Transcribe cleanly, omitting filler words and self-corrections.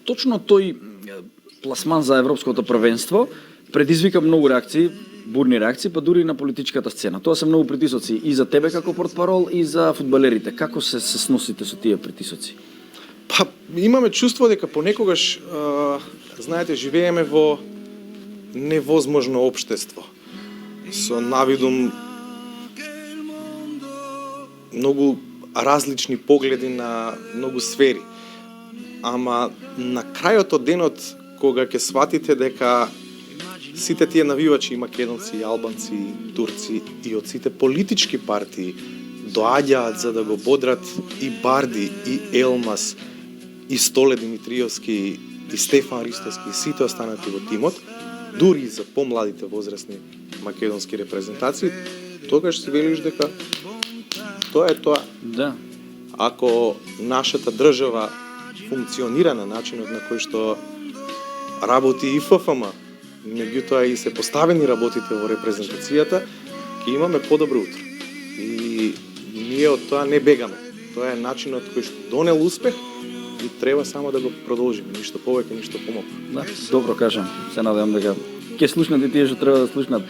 точно тој пласман за европското првенство предизвика многу реакции, бурни реакции, па дури и на политичката сцена. Тоа се многу притисоци и за тебе како портпарол и за фудбалерите. Како се сносите со тие притисоци? Па имаме чувство дека понекогаш знаете, живееме во невозможно општество со навидум многу различни погледи на многу сфери. Ама на крајот од денот, кога ќе сватите дека сите тие навивачи, и македонци, и албанци, и турци, и од сите политички партии доаѓаат за да го бодрат и Барди, и Елмас, и Столе Димитриевски, и Стефан Ристовски, и сите останати во тимот, дури и за помладите возрастни македонски репрезентации, тогаш си велиш дека тоа е тоа. Да. Ако нашата држава функционира на начинот на кој што работи и ФФМ, меѓутоа и се поставени работите во репрезентацијата, ќе имаме подобро утро. И ние од тоа не бегаме. Тоа е начинот кој што донел успех и треба само да го продолжиме, ништо повеќе, ништо помалку. Да, добро кажам. Се надевам дека ќе слушнат и тие што треба да слушнат.